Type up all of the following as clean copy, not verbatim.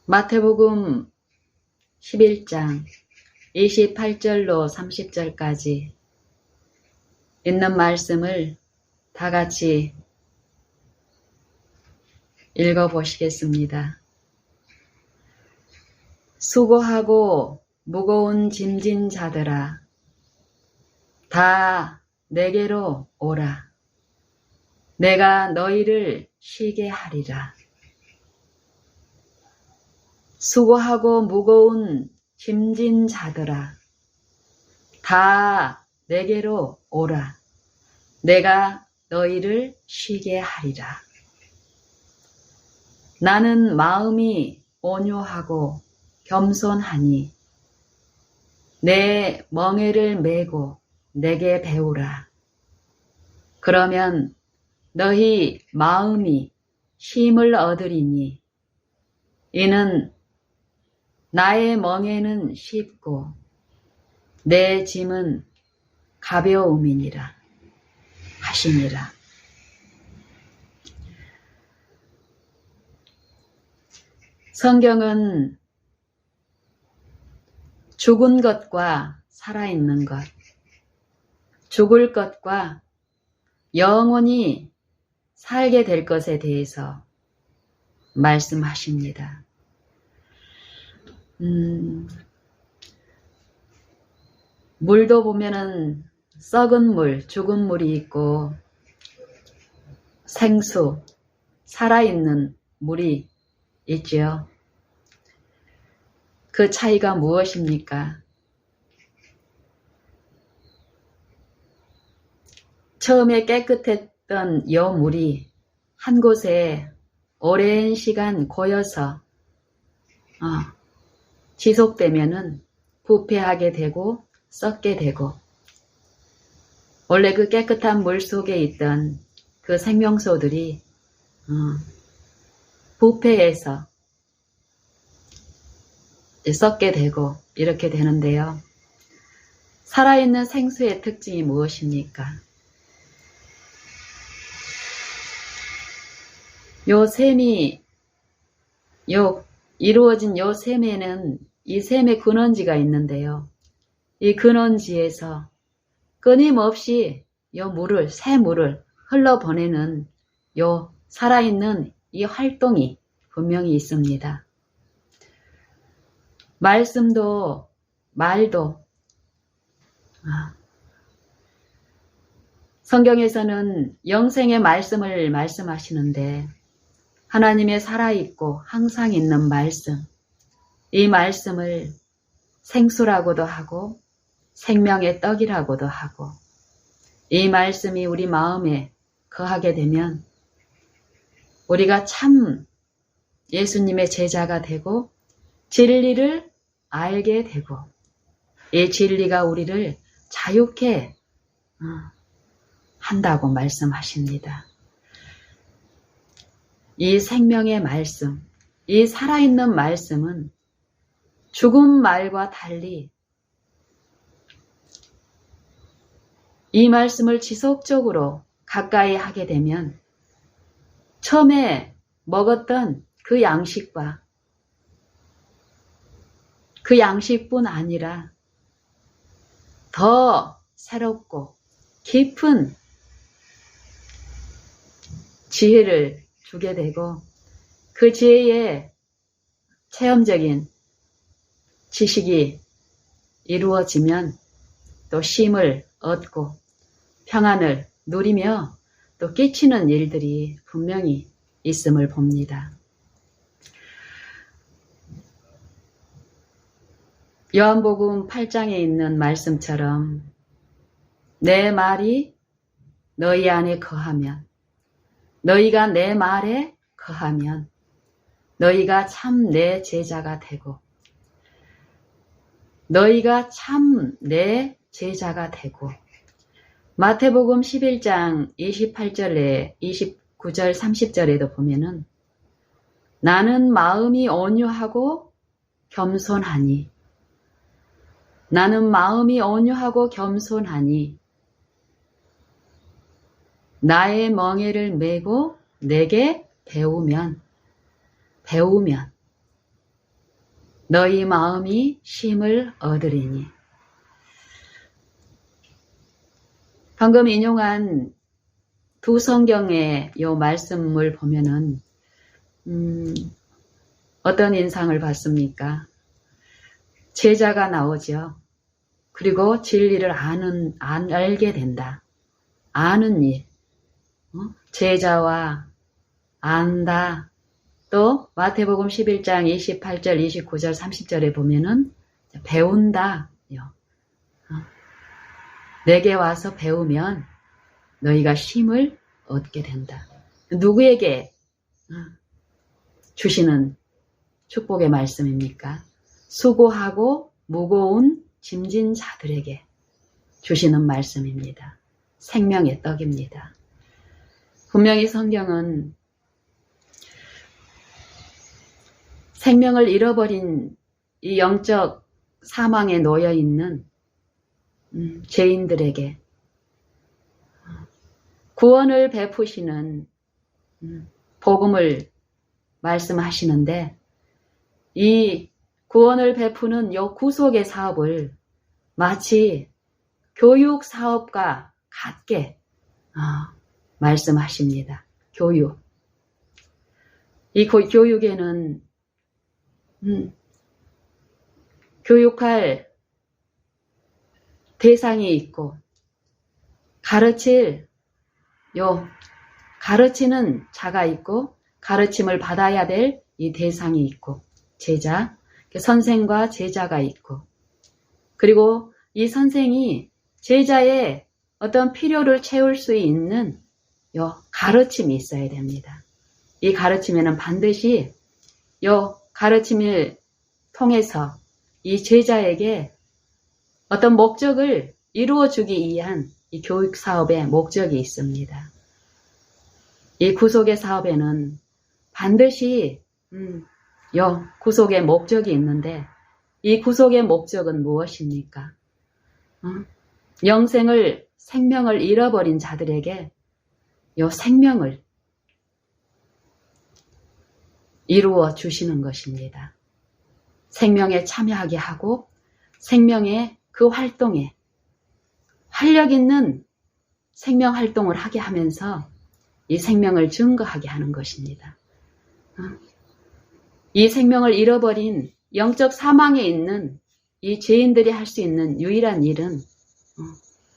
마태복음 11장 28절로 30절까지 있는 말씀을 다 같이 읽어보시겠습니다. 수고하고 무거운 짐진 자들아, 다 내게로 오라. 내가 너희를 쉬게 하리라. 수고하고 무거운 짐진 자들아, 다 내게로 오라. 내가 너희를 쉬게 하리라. 나는 마음이 온유하고 겸손하니 내 멍에를 메고 내게 배우라. 그러면 너희 마음이 쉼을 얻으리니 이는 나의 멍에는 쉽고 내 짐은 가벼움이니라 하시니라. 성경은 죽은 것과 살아있는 것, 죽을 것과 영원히 살게 될 것에 대해서 말씀하십니다. 물도 보면은 썩은 물, 죽은 물이 있고 생수, 살아있는 물이 있지요. 그 차이가 무엇입니까? 처음에 깨끗했던 이 물이 한 곳에 오랜 시간 고여서 지속되면은 부패하게 되고 썩게 되고, 원래 그 깨끗한 물 속에 있던 그 생명소들이 부패해서 썩게 되고 이렇게 되는데요. 살아있는 생수의 특징이 무엇입니까? 이루어진 요 샘에는 이 샘의 근원지가 있는데요. 이 근원지에서 끊임없이 새 물을 흘러보내는 요 살아있는 이 활동이 분명히 있습니다. 말도 성경에서는 영생의 말씀을 말씀하시는데 하나님의 살아있고 항상 있는 말씀, 이 말씀을 생수라고도 하고 생명의 떡이라고도 하고, 이 말씀이 우리 마음에 거하게 되면 우리가 참 예수님의 제자가 되고 진리를 알게 되고, 이 진리가 우리를 자유케 한다고 말씀하십니다. 이 생명의 말씀, 이 살아있는 말씀은 죽은 말과 달리 이 말씀을 지속적으로 가까이 하게 되면 처음에 먹었던 그 양식뿐 아니라 더 새롭고 깊은 지혜를 주게 되고, 그 지혜의 체험적인 지식이 이루어지면 또 쉼을 얻고 평안을 누리며 또 끼치는 일들이 분명히 있음을 봅니다. 요한복음 8장에 있는 말씀처럼 내 말이 너희 안에 거하면, 너희가 내 말에 거하면 너희가 참 내 제자가 되고, 너희가 참 내 제자가 되고, 마태복음 11장 28절에 29절 30절에도 보면은 나는 마음이 온유하고 겸손하니, 나는 마음이 온유하고 겸손하니 나의 멍에를 메고 내게 배우면 너희 마음이 쉼을 얻으리니. 방금 인용한 두 성경의 이 말씀을 보면은 어떤 인상을 받습니까? 제자가 나오죠. 그리고 진리를 알게 된다. 아는 일. 제자와 안다. 또 마태복음 11장 28절, 29절, 30절에 보면은 배운다. 내게 와서 배우면 너희가 쉼을 얻게 된다. 누구에게 주시는 축복의 말씀입니까? 수고하고 무거운 짐진 자들에게 주시는 말씀입니다. 생명의 떡입니다. 분명히 성경은 생명을 잃어버린 이 영적 사망에 놓여 있는 죄인들에게 구원을 베푸시는 복음을 말씀하시는데, 이 구원을 베푸는 이 구속의 사업을 마치 교육 사업과 같게 말씀하십니다. 교육. 이 교육에는 교육할 대상이 있고, 가르치는 자가 있고, 가르침을 받아야 될 이 대상이 있고, 제자, 선생과 제자가 있고, 그리고 이 선생이 제자의 어떤 필요를 채울 수 있는 가르침이 있어야 됩니다. 이 가르침에는 반드시 가르침을 통해서 이 제자에게 어떤 목적을 이루어주기 위한 이 교육 사업의 목적이 있습니다. 이 구속의 사업에는 반드시 구속의 목적이 있는데, 이 구속의 목적은 무엇입니까? 생명을 잃어버린 자들에게 생명을 이루어 주시는 것입니다. 생명에 참여하게 하고 생명의 그 활동에 활력 있는 생명 활동을 하게 하면서 이 생명을 증거하게 하는 것입니다. 이 생명을 잃어버린 영적 사망에 있는 이 죄인들이 할 수 있는 유일한 일은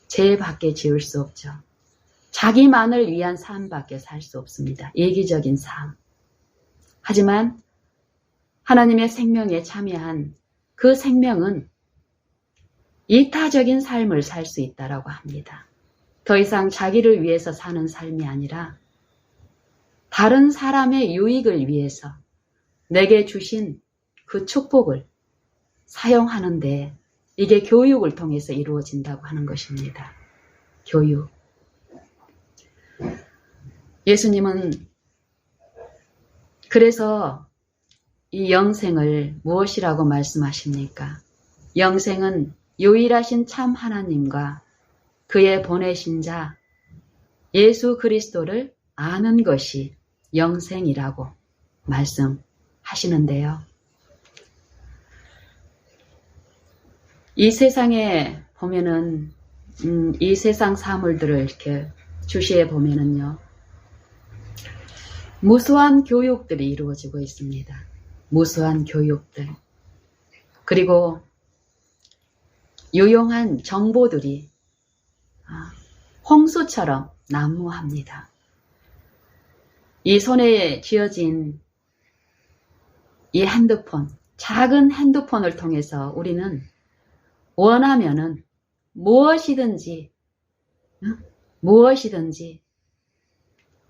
죄밖에 지을 수 없죠. 자기만을 위한 삶밖에 살 수 없습니다. 이기적인 삶. 하지만 하나님의 생명에 참여한 그 생명은 이타적인 삶을 살 수 있다라고 합니다. 더 이상 자기를 위해서 사는 삶이 아니라 다른 사람의 유익을 위해서 내게 주신 그 축복을 사용하는데, 이게 교육을 통해서 이루어진다고 하는 것입니다. 교육. 예수님은 그래서 이 영생을 무엇이라고 말씀하십니까? 영생은 유일하신 참 하나님과 그의 보내신 자 예수 그리스도를 아는 것이 영생이라고 말씀하시는데요. 이 세상에 보면은 이 세상 사물들을 이렇게 주시해 보면은요, 무수한 교육들이 이루어지고 있습니다. 무수한 교육들. 그리고 유용한 정보들이 홍수처럼 난무합니다. 이 손에 쥐어진 이 핸드폰, 작은 핸드폰을 통해서 우리는 원하면은 무엇이든지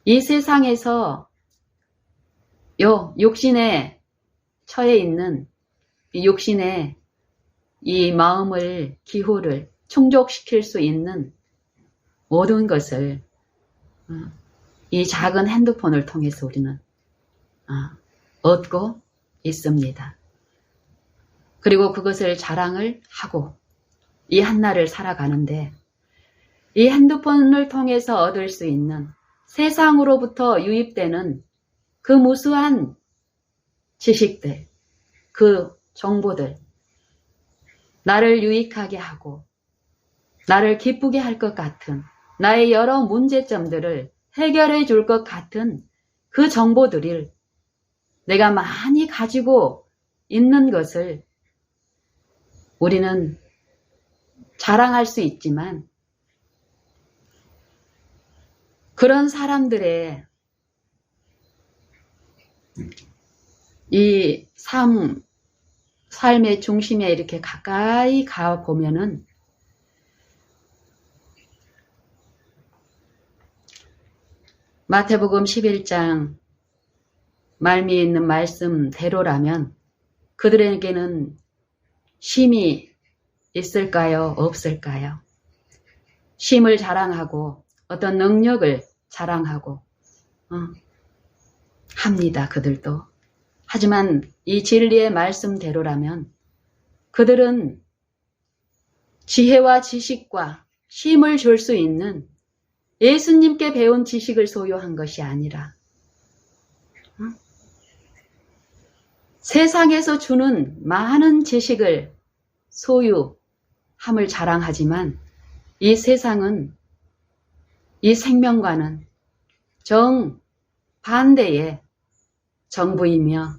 이 세상에서 육신에 처해 있는 육신의 이 마음을, 기호를 충족시킬 수 있는 모든 것을 이 작은 핸드폰을 통해서 우리는 얻고 있습니다. 그리고 그것을 자랑을 하고 이 한날을 살아가는데, 이 핸드폰을 통해서 얻을 수 있는 세상으로부터 유입되는 그 무수한 지식들, 그 정보들, 나를 유익하게 하고 나를 기쁘게 할 것 같은 나의 여러 문제점들을 해결해 줄 것 같은 그 정보들을 내가 많이 가지고 있는 것을 우리는 자랑할 수 있지만 그런 사람들의 이 삶의 중심에 이렇게 가까이 가 보면은 마태복음 11장 말미에 있는 말씀대로라면 그들에게는 쉼이 있을까요? 없을까요? 쉼을 자랑하고 어떤 능력을 자랑하고 합니다. 그들도. 하지만 이 진리의 말씀대로라면 그들은 지혜와 지식과 쉼을 줄 수 있는 예수님께 배운 지식을 소유한 것이 아니라 세상에서 주는 많은 지식을 소유함을 자랑하지만 이 세상은 이 생명과는 정반대의 정부이며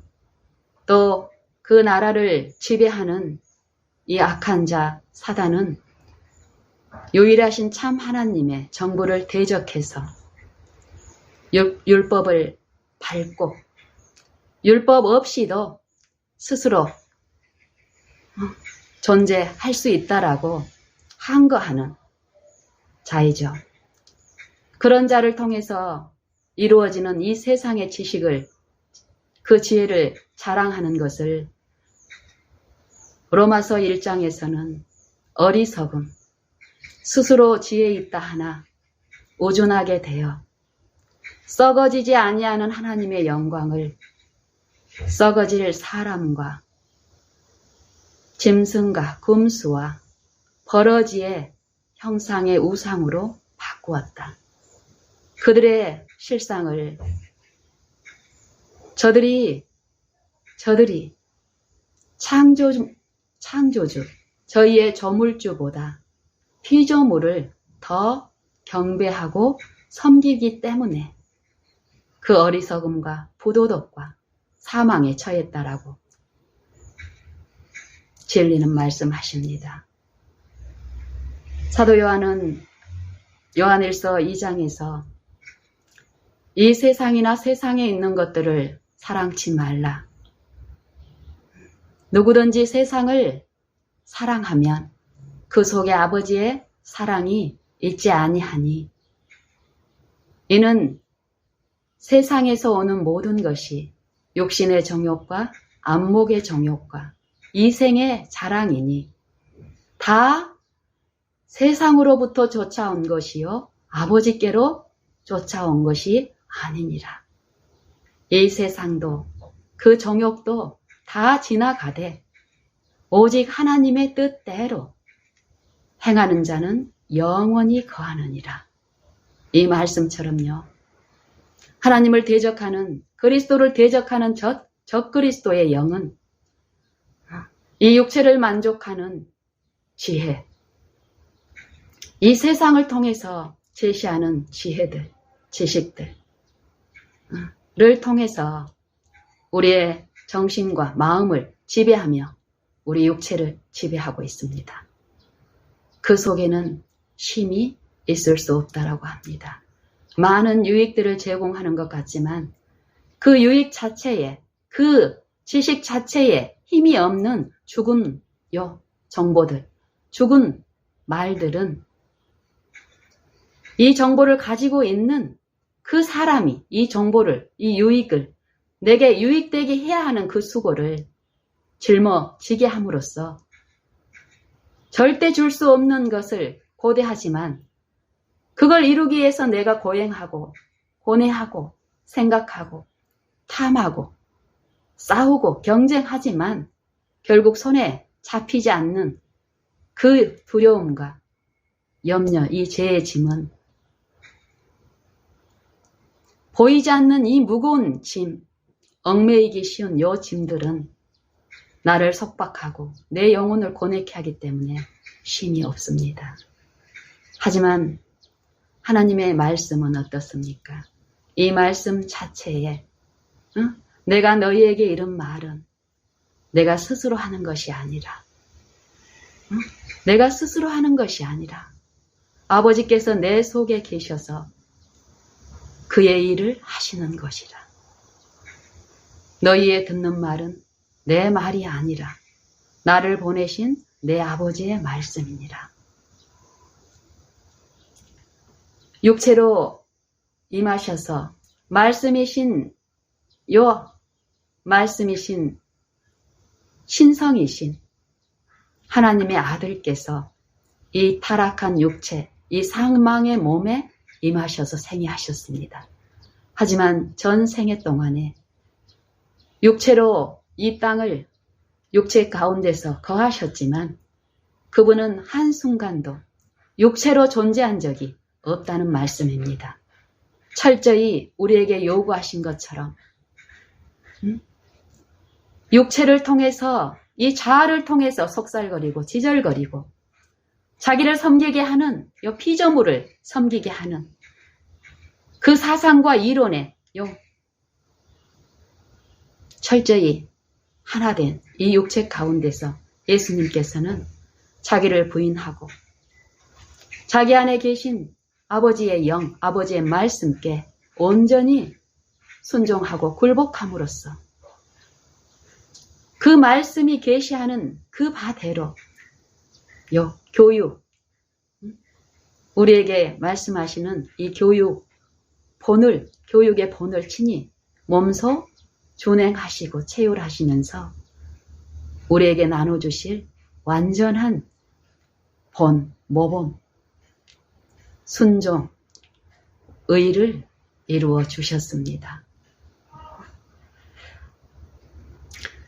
또 그 나라를 지배하는 이 악한 자 사단은 유일하신 참 하나님의 정부를 대적해서 율법을 밟고 율법 없이도 스스로 존재할 수 있다라고 항거하는 자이죠. 그런 자를 통해서 이루어지는 이 세상의 지식을, 그 지혜를 자랑하는 것을 로마서 1장에서는 어리석음, 스스로 지혜 있다 하나 오존하게 되어 썩어지지 아니하는 하나님의 영광을 썩어질 사람과 짐승과 금수와 버러지의 형상의 우상으로 바꾸었다. 그들의 실상을 저들이 창조주, 저희의 조물주보다 피조물을 더 경배하고 섬기기 때문에 그 어리석음과 부도덕과 사망에 처했다라고 진리는 말씀하십니다. 사도 요한은 요한일서 2장에서 이 세상이나 세상에 있는 것들을 사랑치 말라. 누구든지 세상을 사랑하면 그 속에 아버지의 사랑이 있지 아니하니 이는 세상에서 오는 모든 것이 육신의 정욕과 안목의 정욕과 이생의 자랑이니 다 세상으로부터 쫓아온 것이요 아버지께로 쫓아온 것이 아니니라. 이 세상도 그 정욕도 다 지나가되 오직 하나님의 뜻대로 행하는 자는 영원히 거하느니라. 이 말씀처럼요. 하나님을 대적하는, 그리스도를 대적하는 적그리스도의 영은 이 육체를 만족하는 지혜, 이 세상을 통해서 제시하는 지혜들, 지식들을 통해서 우리의 정신과 마음을 지배하며 우리 육체를 지배하고 있습니다. 그 속에는 쉼이 있을 수 없다라고 합니다. 많은 유익들을 제공하는 것 같지만 그 유익 자체에, 그 지식 자체에 힘이 없는 죽은 정보들, 죽은 말들은 이 정보를 가지고 있는 그 사람이 이 정보를, 이 유익을 내게 유익되게 해야 하는 그 수고를 짊어지게 함으로써 절대 줄 수 없는 것을 고대하지만 그걸 이루기 위해서 내가 고행하고 고뇌하고 생각하고 탐하고 싸우고 경쟁하지만 결국 손에 잡히지 않는 그 두려움과 염려, 이 죄의 짐은 보이지 않는 이 무거운 짐, 얽매이기 쉬운 요 짐들은 나를 속박하고 내 영혼을 고뇌케 하기 때문에 쉼이 없습니다. 하지만 하나님의 말씀은 어떻습니까? 이 말씀 자체에 내가 너희에게 이른 말은 내가 스스로 하는 것이 아니라 내가 스스로 하는 것이 아니라 아버지께서 내 속에 계셔서 그의 일을 하시는 것이라. 너희의 듣는 말은 내 말이 아니라 나를 보내신 내 아버지의 말씀이니라. 육체로 임하셔서 말씀이신 신성이신 하나님의 아들께서 이 타락한 육체, 이 사망의 몸에 임하셔서 생애하셨습니다. 하지만 전 생애 동안에 육체로 이 땅을 육체 가운데서 거하셨지만 그분은 한순간도 육체로 존재한 적이 없다는 말씀입니다. 철저히 우리에게 요구하신 것처럼 육체를 통해서 이 자아를 통해서 속살거리고 지절거리고 자기를 섬기게 하는 요 피조물을 섬기게 하는 그 사상과 이론에 철저히 하나된 이 육체 가운데서 예수님께서는 자기를 부인하고 자기 안에 계신 아버지의 영, 아버지의 말씀께 온전히 순종하고 굴복함으로써 그 말씀이 계시하는 그 바대로 교육, 우리에게 말씀하시는 이 교육의 본을 친히 몸소 준행하시고 체휼하시면서 우리에게 나눠주실 완전한 모범, 순종, 의를 이루어 주셨습니다.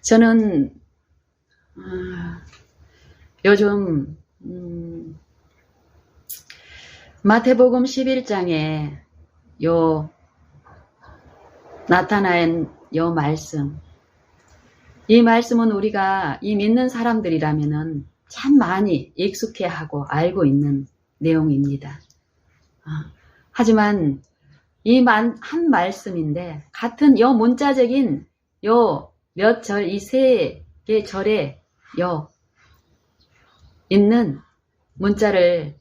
저는 요즘 마태복음 11장에 나타난 말씀, 이 말씀은 우리가 이 믿는 사람들이라면은 참 많이 익숙해하고 알고 있는 내용입니다. 하지만 이 한 말씀인데 같은 문자적인 몇 절, 이 세 개 절에 있는 문자를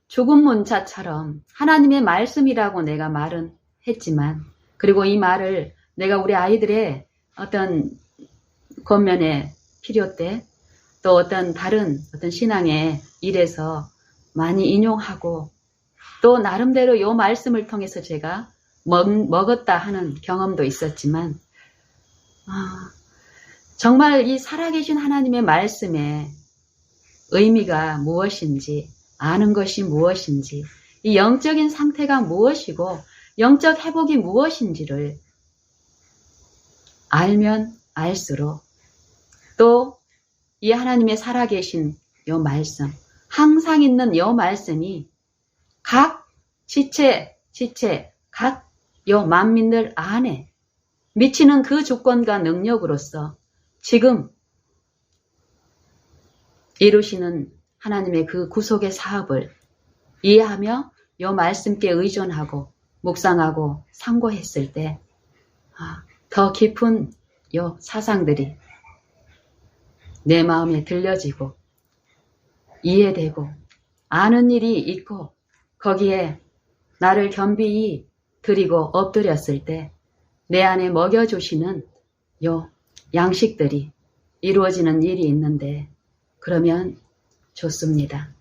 죽은 문자처럼 하나님의 말씀이라고 내가 말은 했지만, 그리고 이 말을 내가 우리 아이들의 어떤 권면의 필요 때 또 어떤 다른 신앙의 일에서 많이 인용하고 또 나름대로 이 말씀을 통해서 제가 먹었다 하는 경험도 있었지만 정말 이 살아계신 하나님의 말씀의 의미가 무엇인지, 아는 것이 무엇인지, 이 영적인 상태가 무엇이고 영적 회복이 무엇인지를 알면 알수록 또 이 하나님의 살아계신 이 말씀, 항상 있는 이 말씀이 각 지체, 각 만민들 안에 미치는 그 조건과 능력으로서 지금 이루시는 하나님의 그 구속의 사업을 이해하며 이 말씀께 의존하고 묵상하고 상고했을 때 더 깊은 이 사상들이 내 마음에 들려지고 이해되고 아는 일이 있고 거기에 나를 겸비히 드리고 엎드렸을 때 내 안에 먹여주시는 양식들이 이루어지는 일이 있는데, 그러면 좋습니다.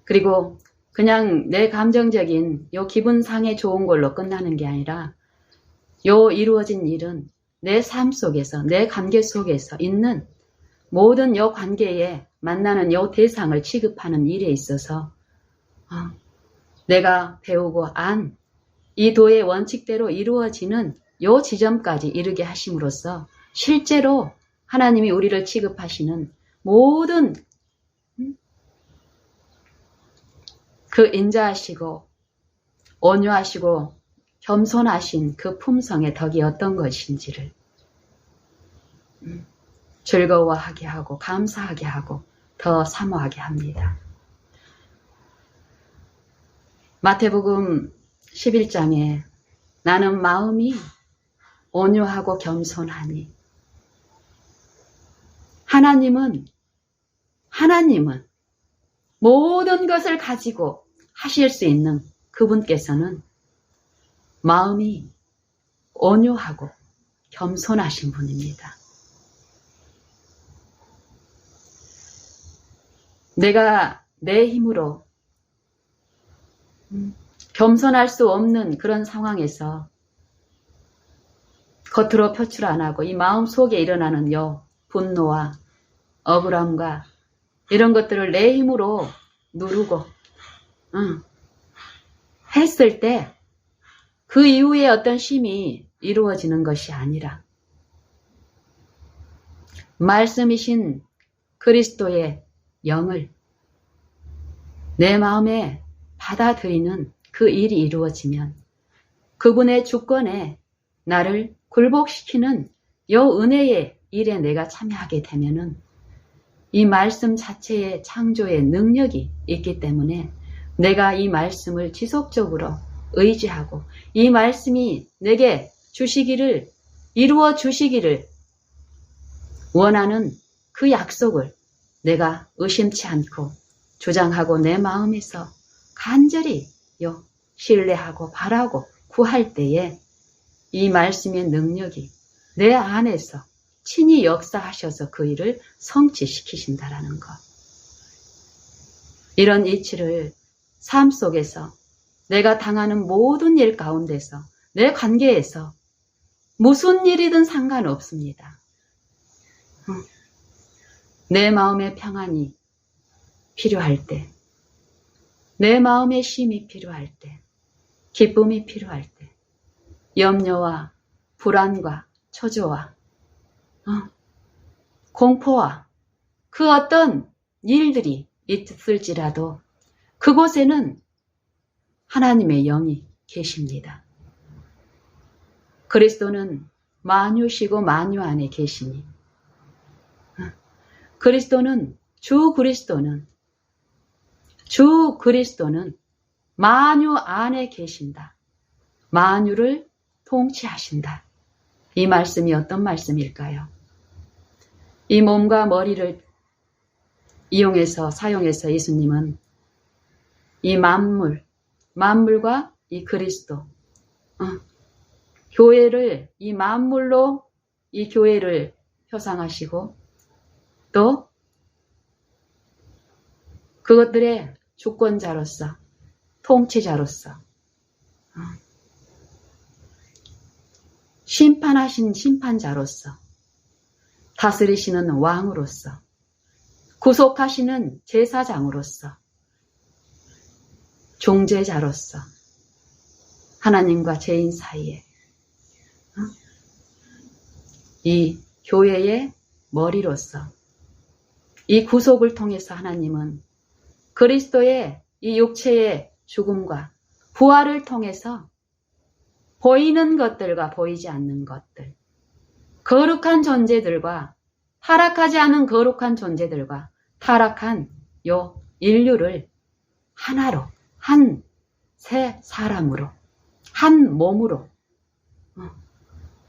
그리고 그냥 내 감정적인 기분상에 좋은 걸로 끝나는 게 아니라 이루어진 일은 내 삶 속에서, 내 관계 속에서 있는 모든 관계에 만나는 대상을 취급하는 일에 있어서 내가 배우고 안 이 도의 원칙대로 이루어지는 지점까지 이르게 하심으로써 실제로 하나님이 우리를 취급하시는 모든 그 인자하시고 온유하시고 겸손하신 그 품성의 덕이 어떤 것인지를 즐거워하게 하고 감사하게 하고 더 사모하게 합니다. 마태복음 11장에 나는 마음이 온유하고 겸손하니 하나님은 모든 것을 가지고 하실 수 있는 그분께서는 마음이 온유하고 겸손하신 분입니다. 내가 내 힘으로 겸손할 수 없는 그런 상황에서 겉으로 표출 안 하고 이 마음 속에 일어나는 분노와 억울함과 이런 것들을 내 힘으로 누르고 했을 때 그 이후에 어떤 쉼이 이루어지는 것이 아니라 말씀이신 그리스도의 영을 내 마음에 받아들이는 그 일이 이루어지면 그분의 주권에 나를 굴복시키는 은혜의 일에 내가 참여하게 되면은 이 말씀 자체의 창조의 능력이 있기 때문에 내가 이 말씀을 지속적으로 의지하고 이 말씀이 내게 이루어 주시기를 원하는 그 약속을 내가 의심치 않고 주장하고 내 마음에서 간절히 신뢰하고 바라고 구할 때에 이 말씀의 능력이 내 안에서 친히 역사하셔서 그 일을 성취시키신다라는 것. 이런 이치를 삶 속에서 내가 당하는 모든 일 가운데서 내 관계에서 무슨 일이든 상관없습니다. 내 마음의 평안이 필요할 때, 내 마음의 쉼이 필요할 때, 기쁨이 필요할 때, 염려와 불안과 초조와 공포와 그 어떤 일들이 있을지라도 그곳에는 하나님의 영이 계십니다. 그리스도는 만유시고 만유 안에 계시니 주 그리스도는 만유 안에 계신다. 만유를 통치하신다. 이 말씀이 어떤 말씀일까요? 이 몸과 머리를 사용해서 예수님은 이 만물과 이 그리스도, 교회를 이 만물로 이 교회를 표상하시고 또 그것들의 주권자로서 통치자로서 심판하신 심판자로서 다스리시는 왕으로서 구속하시는 제사장으로서 중재자로서 하나님과 죄인 사이에 이 교회의 머리로서 이 구속을 통해서 하나님은 그리스도의 이 육체의 죽음과 부활을 통해서 보이는 것들과 보이지 않는 것들, 거룩한 존재들과 타락하지 않은 거룩한 존재들과 타락한 인류를 하나로, 한 새 사람으로, 한 몸으로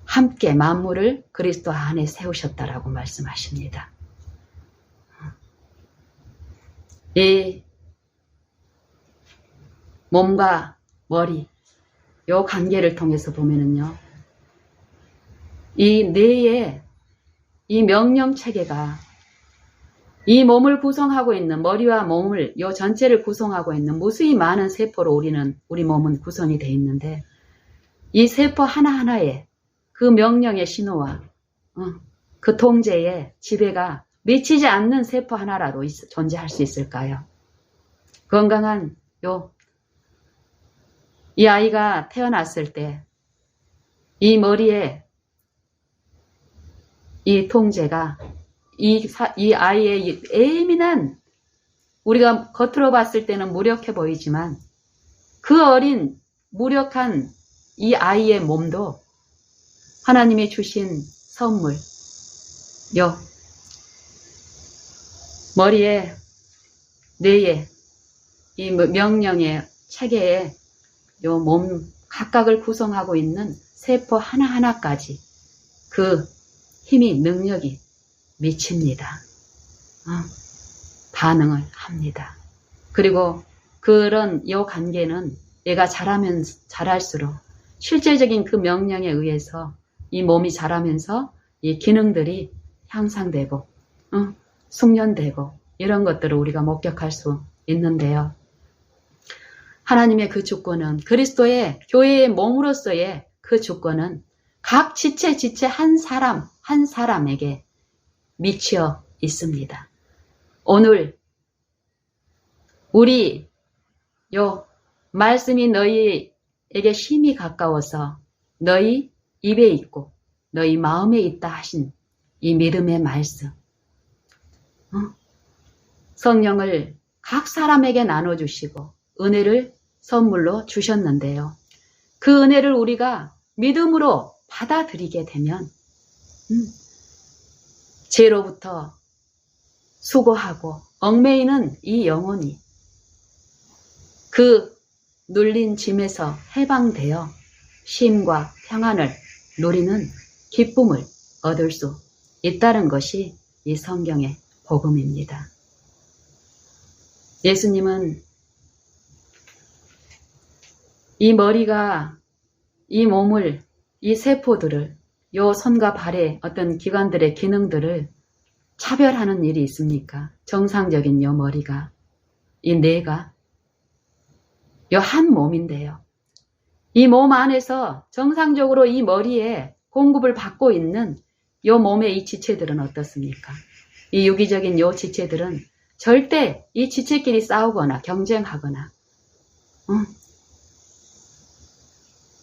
함께 만물을 그리스도 안에 세우셨다라고 말씀하십니다. 이 몸과 머리, 이 관계를 통해서 보면은요, 이 뇌의 이 명령 체계가 이 몸을 구성하고 있는 머리와 몸을 이 전체를 구성하고 있는 무수히 많은 세포로 우리 몸은 구성이 되어 있는데 이 세포 하나하나에 그 명령의 신호와 그 통제의 지배가 미치지 않는 세포 하나라도 존재할 수 있을까요? 건강한 이 아이가 태어났을 때 이 머리에 이 통제가 이 아이의 예민한, 우리가 겉으로 봤을 때는 무력해 보이지만 그 어린 무력한 이 아이의 몸도 하나님이 주신 선물, 머리에, 뇌에, 이 명령의 체계에 요 몸 각각을 구성하고 있는 세포 하나하나까지 그 힘이, 능력이 미칩니다. 반응을 합니다. 그리고 그런 요 관계는 얘가 자라면 자랄수록 실제적인 그 명령에 의해서 이 몸이 자라면서 이 기능들이 향상되고 숙련되고 이런 것들을 우리가 목격할 수 있는데요. 하나님의 그 주권은, 그리스도의 교회의 몸으로서의 그 주권은 각 지체 한 사람 한 사람에게 미쳐 있습니다. 오늘 우리 요 말씀이 너희에게 심히 가까워서 너희 입에 있고 너희 마음에 있다 하신 이 믿음의 말씀, 성령을 각 사람에게 나눠주시고 은혜를 선물로 주셨는데요. 그 은혜를 우리가 믿음으로 받아들이게 되면 죄로부터 수고하고 얽매이는 이 영혼이 그 눌린 짐에서 해방되어 쉼과 평안을 누리는 기쁨을 얻을 수 있다는 것이 이 성경의 복음입니다. 예수님은 이 머리가 이 몸을, 이 세포들을, 요 손과 발의 어떤 기관들의 기능들을 차별하는 일이 있습니까? 정상적인 요 머리가, 이 뇌가 요 한 몸인데요. 이 몸 안에서 정상적으로 이 머리에 공급을 받고 있는 요 몸의 이 지체들은 어떻습니까? 이 유기적인 요 지체들은 절대 이 지체끼리 싸우거나 경쟁하거나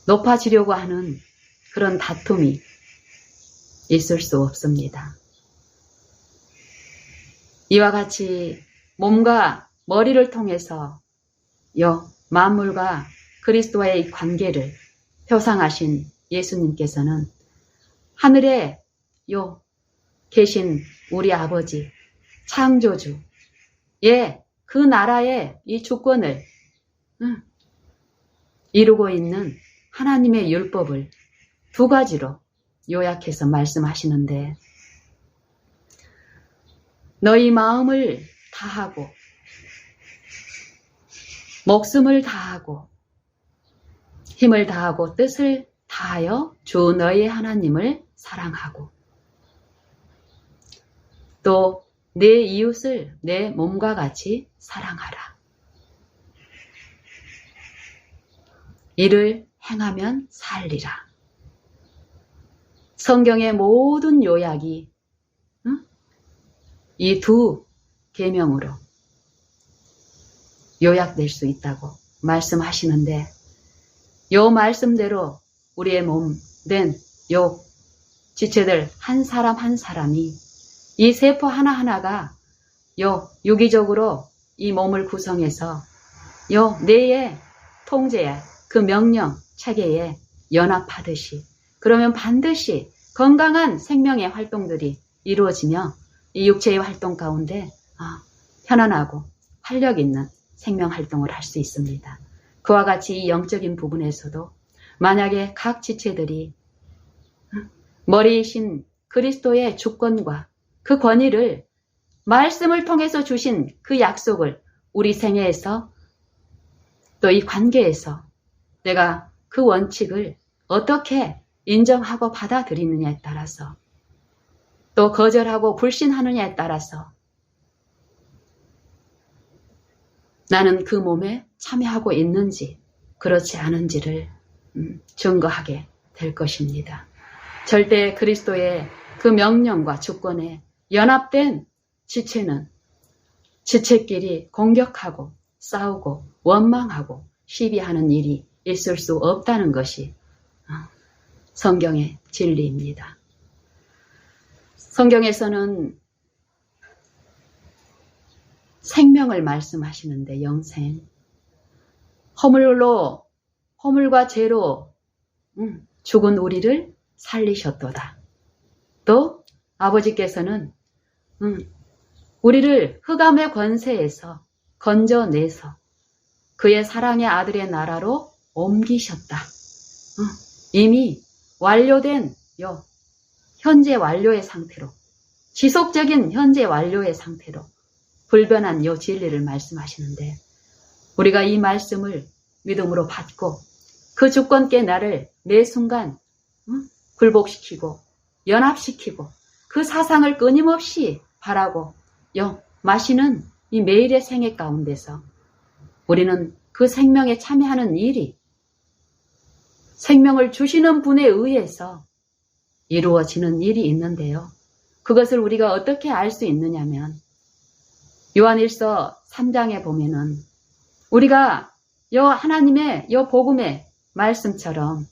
높아지려고 하는 그런 다툼이 있을 수 없습니다. 이와 같이 몸과 머리를 통해서 요 만물과 그리스도와의 관계를 표상하신 예수님께서는 하늘에 요 계신 우리 아버지 창조주, 그 나라의 이 주권을 이루고 있는 하나님의 율법을 두 가지로 요약해서 말씀하시는데, 너희 마음을 다하고 목숨을 다하고 힘을 다하고 뜻을 다하여 주 너희 하나님을 사랑하고 또 내 이웃을 내 몸과 같이 사랑하라. 이를 행하면 살리라. 성경의 모든 요약이 이 두 계명으로 요약될 수 있다고 말씀하시는데, 요 말씀대로 우리의 몸 된 요 지체들 한 사람 한 사람이, 이 세포 하나하나가 요 유기적으로 이 몸을 구성해서 요 뇌의 통제에, 그 명령 체계에 연합하듯이, 그러면 반드시 건강한 생명의 활동들이 이루어지며 이 육체의 활동 가운데 편안하고 활력 있는 생명 활동을 할 수 있습니다. 그와 같이 이 영적인 부분에서도 만약에 각 지체들이 머리이신 그리스도의 주권과 그 권위를, 말씀을 통해서 주신 그 약속을 우리 생애에서 또 이 관계에서 내가 그 원칙을 어떻게 인정하고 받아들이느냐에 따라서, 또 거절하고 불신하느냐에 따라서 나는 그 몸에 참여하고 있는지 그렇지 않은지를 증거하게 될 것입니다. 절대 그리스도의 그 명령과 주권에 연합된 지체는 지체끼리 공격하고 싸우고 원망하고 시비하는 일이 있을 수 없다는 것이 성경의 진리입니다. 성경에서는 생명을 말씀하시는데, 영생, 허물과 죄로 죽은 우리를 살리셨도다. 또 아버지께서는 우리를 흑암의 권세에서 건져내서 그의 사랑의 아들의 나라로 옮기셨다. 이미 완료된 현재 완료의 상태로, 지속적인 현재 완료의 상태로 불변한 진리를 말씀하시는데, 우리가 이 말씀을 믿음으로 받고 그 주권께 나를 매 순간 굴복시키고 연합시키고 그 사상을 끊임없이 바라고 마시는 이 매일의 생애 가운데서 우리는 그 생명에 참여하는 일이 생명을 주시는 분에 의해서 이루어지는 일이 있는데요. 그것을 우리가 어떻게 알 수 있느냐면 요한일서 3장에 보면은 우리가 하나님의 복음의 말씀처럼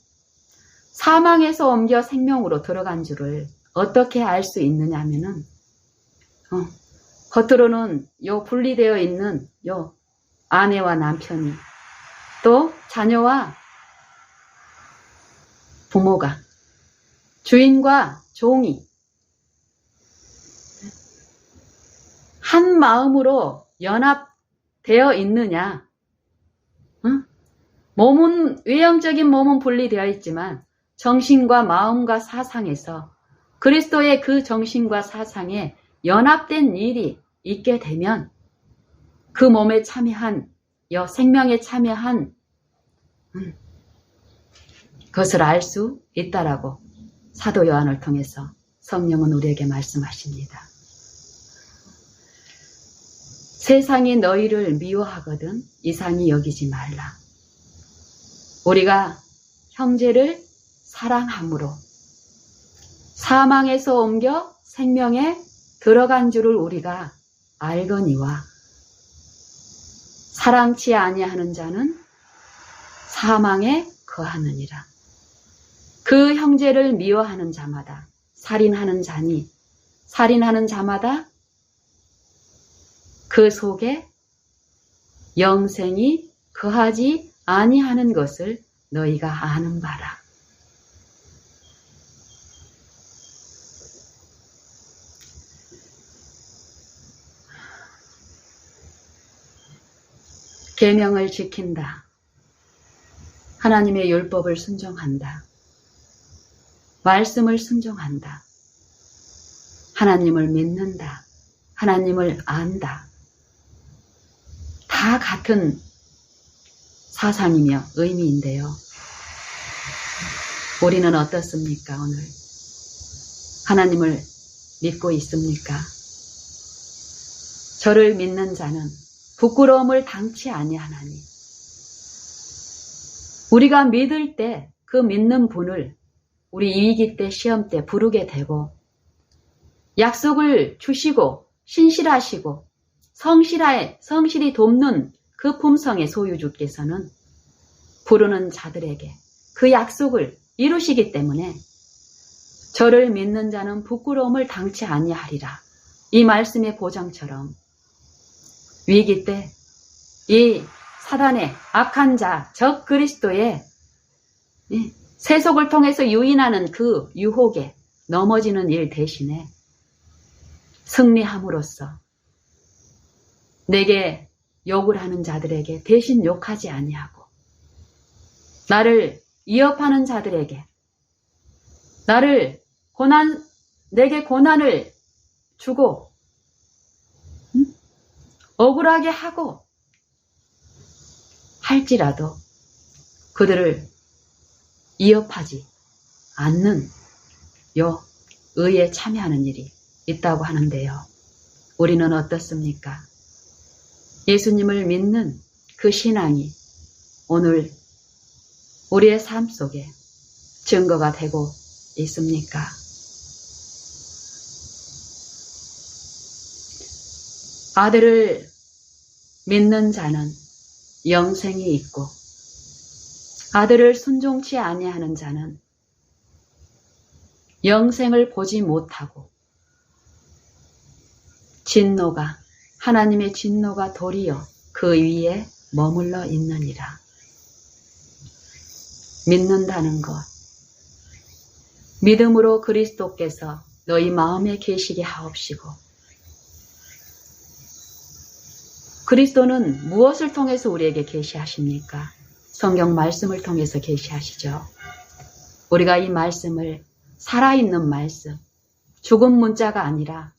사망에서 옮겨 생명으로 들어간 줄을 어떻게 알 수 있느냐면은 겉으로는 분리되어 있는 아내와 남편이, 또 자녀와 부모가, 주인과 종이 한 마음으로 연합되어 있느냐? 몸은, 외형적인 몸은 분리되어 있지만 정신과 마음과 사상에서 그리스도의 그 정신과 사상에 연합된 일이 있게 되면 그 몸에 참여한, 생명에 참여한 그것을 알 수 있다라고 사도 요한을 통해서 성령은 우리에게 말씀하십니다. 세상이 너희를 미워하거든 이상히 여기지 말라. 우리가 형제를 사랑함으로 사망에서 옮겨 생명에 들어간 줄을 우리가 알거니와 사랑치 아니하는 자는 사망에 거하느니라. 그 형제를 미워하는 자마다 살인하는 자니 살인하는 자마다 그 속에 영생이 거하지 아니하는 것을 너희가 아는 바라. 계명을 지킨다. 하나님의 율법을 순종한다. 말씀을 순종한다. 하나님을 믿는다. 하나님을 안다. 다 같은 사상이며 의미인데요. 우리는 어떻습니까, 오늘? 하나님을 믿고 있습니까? 저를 믿는 자는 부끄러움을 당치 아니하나니. 우리가 믿을 때 그 믿는 분을 우리 위기 때 시험 때 부르게 되고 약속을 주시고 신실하시고 성실히 돕는 그 품성의 소유주께서는 부르는 자들에게 그 약속을 이루시기 때문에 저를 믿는 자는 부끄러움을 당치 아니하리라. 이 말씀의 보장처럼 위기 때 이 사단의 악한 자, 적 그리스도의 세속을 통해서 유인하는 그 유혹에 넘어지는 일 대신에 승리함으로써 내게 욕을 하는 자들에게 대신 욕하지 아니하고 나를 위협하는 자들에게 내게 고난을 주고 억울하게 하고 할지라도 그들을 위협하지 않는 의에 참여하는 일이 있다고 하는데요. 우리는 어떻습니까? 예수님을 믿는 그 신앙이 오늘 우리의 삶 속에 증거가 되고 있습니까? 아들을 믿는 자는 영생이 있고 아들을 순종치 아니하는 자는 영생을 보지 못하고 하나님의 진노가 도리어 그 위에 머물러 있느니라. 믿는다는 것, 믿음으로 그리스도께서 너희 마음에 계시게 하옵시고 그리스도는 무엇을 통해서 우리에게 계시하십니까? 성경 말씀을 통해서 계시하시죠. 우리가 이 말씀을 살아있는 말씀, 죽은 문자가 아니라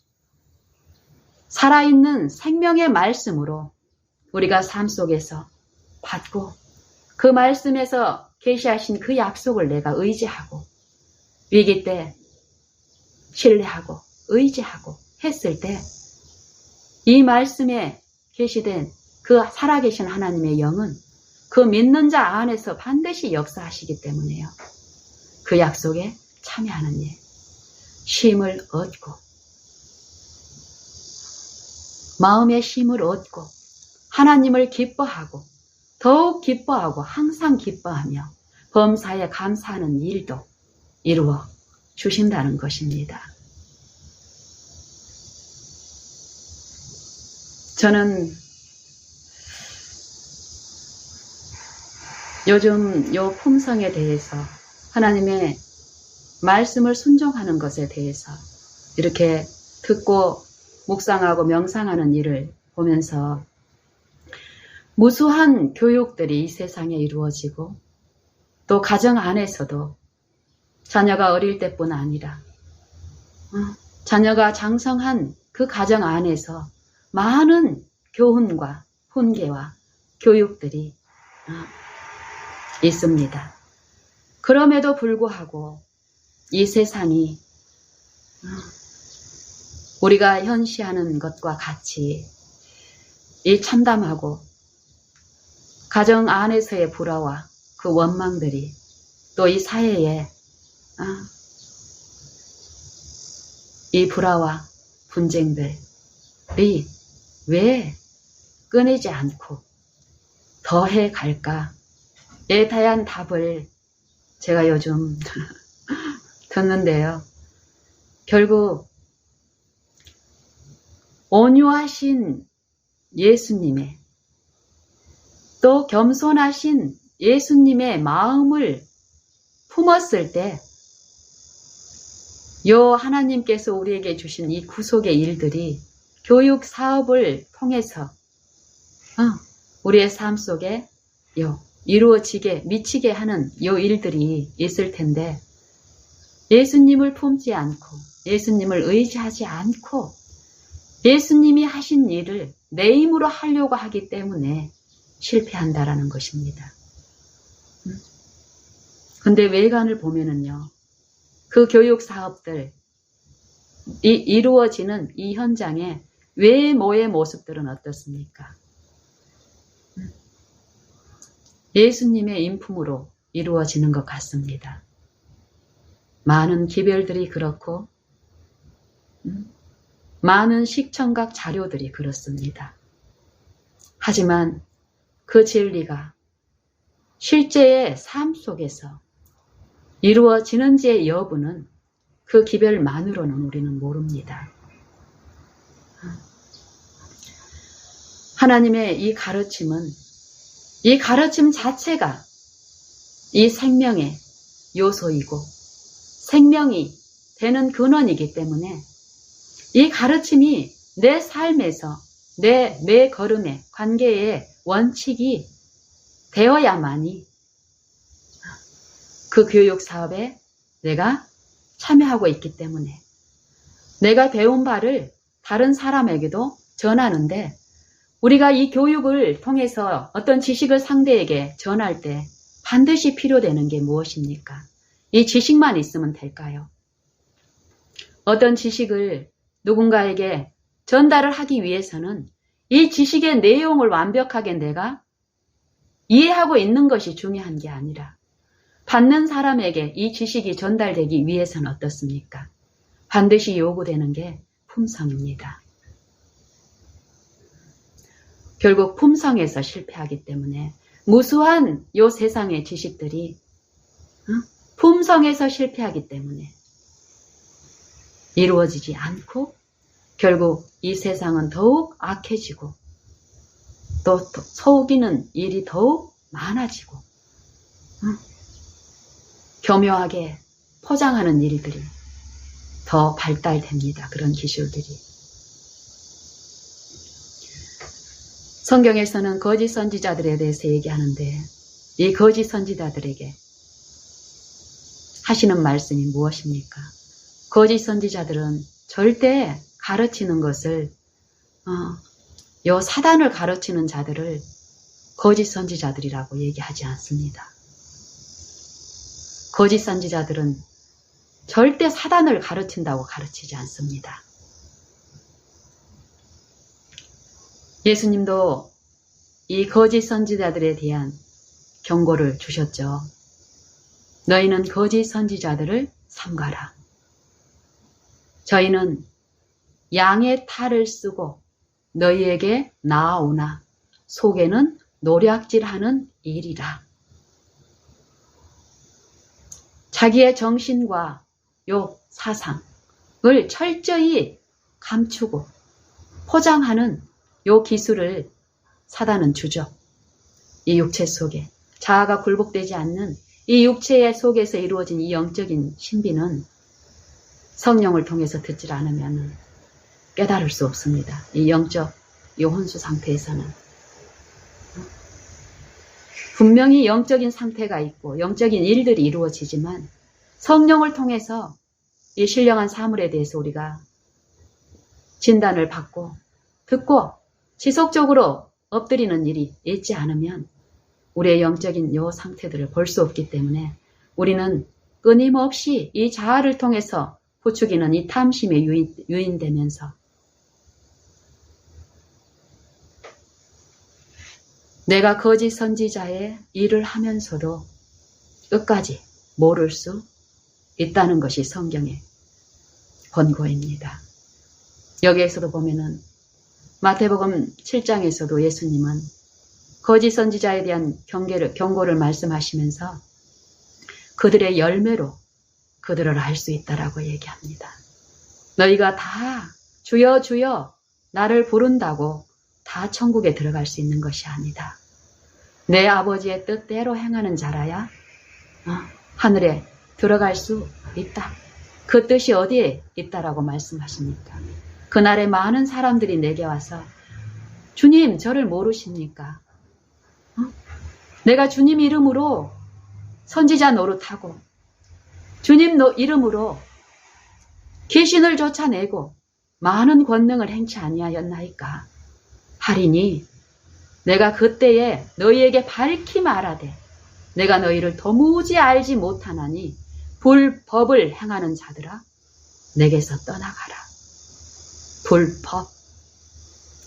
살아있는 생명의 말씀으로 우리가 삶 속에서 받고 그 말씀에서 계시하신 그 약속을 내가 의지하고 위기 때 신뢰하고 의지하고 했을 때 이 말씀에 계시된 그 살아계신 하나님의 영은 그 믿는 자 안에서 반드시 역사하시기 때문에요. 그 약속에 참여하는 일, 쉼을 얻고 마음의 쉼을 얻고 하나님을 기뻐하고 더욱 기뻐하고 항상 기뻐하며 범사에 감사하는 일도 이루어 주신다는 것입니다. 저는 요즘 요 품성에 대해서 하나님의 말씀을 순종하는 것에 대해서 이렇게 듣고 묵상하고 명상하는 일을 보면서 무수한 교육들이 이 세상에 이루어지고 또 가정 안에서도 자녀가 어릴 때뿐 아니라 자녀가 장성한 그 가정 안에서 많은 교훈과 훈계와 교육들이 있습니다. 그럼에도 불구하고 이 세상이 우리가 현시하는 것과 같이 이 참담하고 가정 안에서의 불화와 그 원망들이 또 이 사회에 이 불화와 분쟁들이 왜 끊이지 않고 더해 갈까에 대한 답을 제가 요즘 듣는데요. 결국 온유하신 예수님의 또 겸손하신 예수님의 마음을 품었을 때 요 하나님께서 우리에게 주신 이 구속의 일들이 교육 사업을 통해서 우리의 삶 속에 이루어지게 미치게 하는 요 일들이 있을 텐데 예수님을 품지 않고 예수님을 의지하지 않고 예수님이 하신 일을 내 힘으로 하려고 하기 때문에 실패한다라는 것입니다. 근데 외관을 보면은요, 그 교육 사업들 이루어지는 이 현장에 외모의 모습들은 어떻습니까? 예수님의 인품으로 이루어지는 것 같습니다. 많은 기별들이 그렇고 많은 식청각 자료들이 그렇습니다. 하지만 그 진리가 실제의 삶 속에서 이루어지는지의 여부는 그 기별만으로는 우리는 모릅니다. 하나님의 이 가르침은 이 가르침 자체가 이 생명의 요소이고 생명이 되는 근원이기 때문에 이 가르침이 내 삶에서 내 매 걸음의 관계의 원칙이 되어야만이 그 교육 사업에 내가 참여하고 있기 때문에 내가 배운 바를 다른 사람에게도 전하는데 우리가 이 교육을 통해서 어떤 지식을 상대에게 전할 때 반드시 필요되는 게 무엇입니까? 이 지식만 있으면 될까요? 어떤 지식을 누군가에게 전달을 하기 위해서는 이 지식의 내용을 완벽하게 내가 이해하고 있는 것이 중요한 게 아니라 받는 사람에게 이 지식이 전달되기 위해서는 어떻습니까? 반드시 요구되는 게 품성입니다. 결국 품성에서 실패하기 때문에 무수한 요 세상의 지식들이 품성에서 실패하기 때문에 이루어지지 않고 결국 이 세상은 더욱 악해지고 또 속이는 일이 더욱 많아지고 교묘하게 포장하는 일들이 더 발달됩니다. 그런 기술들이. 성경에서는 거짓 선지자들에 대해서 얘기하는데 이 거짓 선지자들에게 하시는 말씀이 무엇입니까? 거짓 선지자들은 절대 가르치는 것을 요 사단을 가르치는 자들을 거짓 선지자들이라고 얘기하지 않습니다. 거짓 선지자들은 절대 사단을 가르친다고 가르치지 않습니다. 예수님도 이 거짓 선지자들에 대한 경고를 주셨죠. 너희는 거짓 선지자들을 삼가라. 저희는 양의 탈을 쓰고 너희에게 나아오나 속에는 노략질하는 일이라. 자기의 정신과 요 사상을 철저히 감추고 포장하는 요 기술을 사단은 주죠. 이 육체 속에 자아가 굴복되지 않는 이 육체의 속에서 이루어진 이 영적인 신비는 성령을 통해서 듣질 않으면 깨달을 수 없습니다. 이 영적 이 혼수 상태에서는 분명히 영적인 상태가 있고 영적인 일들이 이루어지지만 성령을 통해서 이 신령한 사물에 대해서 우리가 진단을 받고 듣고 지속적으로 엎드리는 일이 있지 않으면 우리의 영적인 요 상태들을 볼 수 없기 때문에 우리는 끊임없이 이 자아를 통해서 부추기는 이 탐심에 유인되면서 내가 거짓 선지자의 일을 하면서도 끝까지 모를 수 있다는 것이 성경의 권고입니다. 여기에서도 보면은 마태복음 7장에서도 예수님은 거짓 선지자에 대한 경고를 말씀하시면서 그들의 열매로 그들을 알 수 있다라고 얘기합니다. 너희가 다 주여 주여 나를 부른다고 다 천국에 들어갈 수 있는 것이 아니다. 내 아버지의 뜻대로 행하는 자라야 하늘에 들어갈 수 있다. 그 뜻이 어디에 있다라고 말씀하십니까? 그날에 많은 사람들이 내게 와서 주님 저를 모르십니까? 내가 주님 이름으로 선지자 노릇하고 주님 이름으로 귀신을 쫓아내고 많은 권능을 행치 아니하였나이까 하리니 내가 그때에 너희에게 밝히 말하되 내가 너희를 도무지 알지 못하나니 불법을 행하는 자들아 내게서 떠나가라. 불법,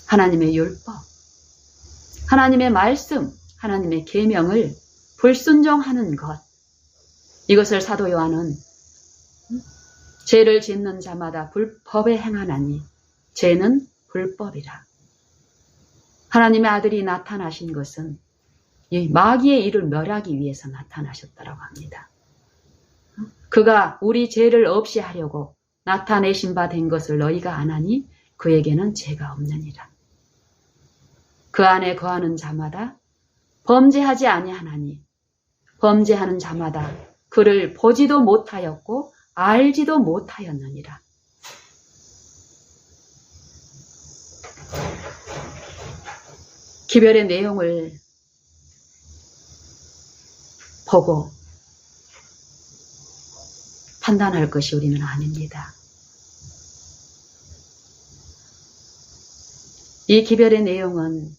하나님의 율법, 하나님의 말씀, 하나님의 계명을 불순종하는 것, 이것을 사도 요한은 죄를 짓는 자마다 불법에 행하나니 죄는 불법이라. 하나님의 아들이 나타나신 것은 이 마귀의 일을 멸하기 위해서 나타나셨다고 합니다. 그가 우리 죄를 없이 하려고 나타내신 바 된 것을 너희가 아나니 그에게는 죄가 없느니라. 그 안에 거하는 자마다 범죄하지 아니하나니 범죄하는 자마다 그를 보지도 못하였고 알지도 못하였느니라. 기별의 내용을 보고 판단할 것이 우리는 아닙니다. 이 기별의 내용은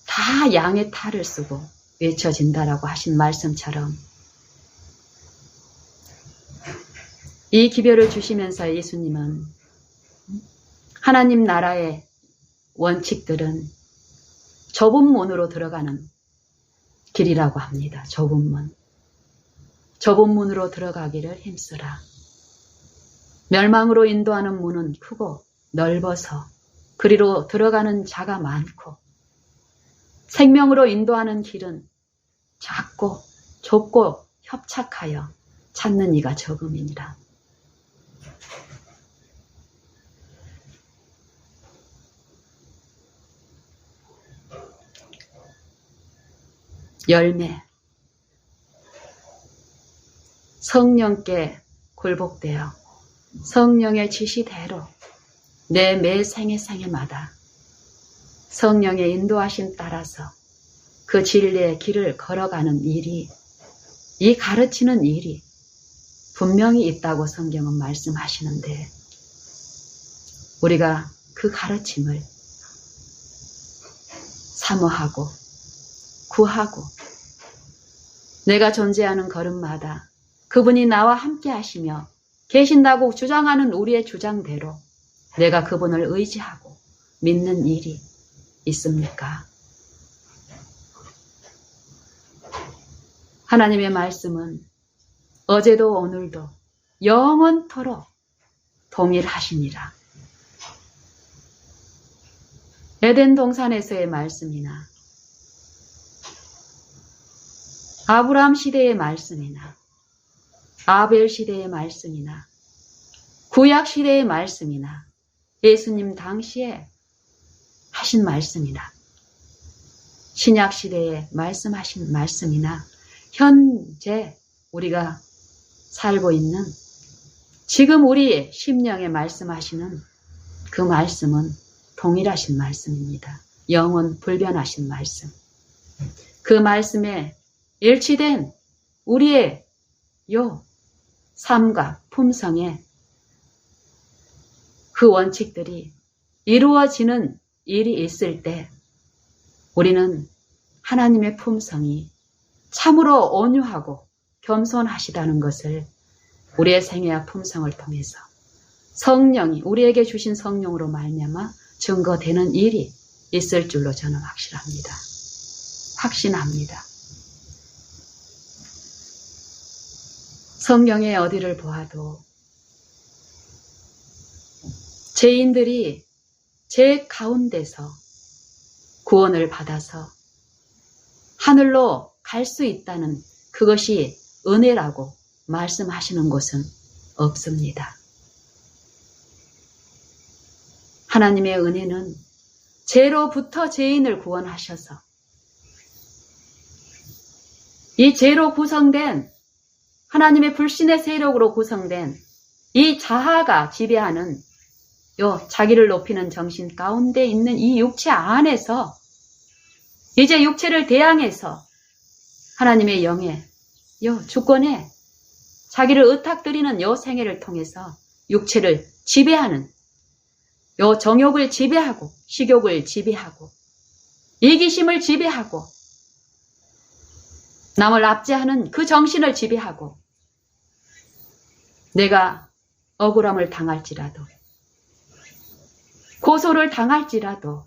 다 양의 탈을 쓰고 외쳐진다라고 하신 말씀처럼 이 기별을 주시면서 예수님은 하나님 나라의 원칙들은 좁은 문으로 들어가는 길이라고 합니다. 좁은 문. 좁은 문으로 들어가기를 힘쓰라. 멸망으로 인도하는 문은 크고 넓어서 그리로 들어가는 자가 많고 생명으로 인도하는 길은 작고 좁고 협착하여 찾는 이가 적음이니라. 열매, 성령께 굴복되어 성령의 지시대로 내 매 생애마다 성령의 인도하심 따라서 그 진리의 길을 걸어가는 일이, 이 가르치는 일이 분명히 있다고 성경은 말씀하시는데, 우리가 그 가르침을 사모하고 구하고 내가 존재하는 걸음마다 그분이 나와 함께 하시며 계신다고 주장하는 우리의 주장대로 내가 그분을 의지하고 믿는 일이 있습니까? 하나님의 말씀은 어제도 오늘도 영원토록 동일하시니라. 에덴 동산에서의 말씀이나 아브라함 시대의 말씀이나 아벨 시대의 말씀이나 구약 시대의 말씀이나 예수님 당시에 하신 말씀이나 신약 시대에 말씀하신 말씀이나 현재 우리가 살고 있는 지금 우리 심령에 말씀하시는 그 말씀은 동일하신 말씀입니다. 영원 불변하신 말씀. 그 말씀에 일치된 우리의 삶과 품성에 그 원칙들이 이루어지는 일이 있을 때 우리는 하나님의 품성이 참으로 온유하고 겸손하시다는 것을 우리의 생애와 품성을 통해서 성령이 우리에게 주신 성령으로 말미암아 증거되는 일이 있을 줄로 저는 확신합니다. 성경의 어디를 보아도 죄인들이 죄 가운데서 구원을 받아서 하늘로 갈 수 있다는 그것이 은혜라고 말씀하시는 곳은 없습니다. 하나님의 은혜는 죄로부터 죄인을 구원하셔서 이 죄로 구성된 하나님의 불신의 세력으로 구성된 이 자아가 지배하는 자기를 높이는 정신 가운데 있는 이 육체 안에서 이제 육체를 대항해서 하나님의 영의 주권에 자기를 의탁드리는 생애를 통해서 육체를 지배하는 정욕을 지배하고 식욕을 지배하고 이기심을 지배하고 남을 압제하는 그 정신을 지배하고 내가 억울함을 당할지라도 고소를 당할지라도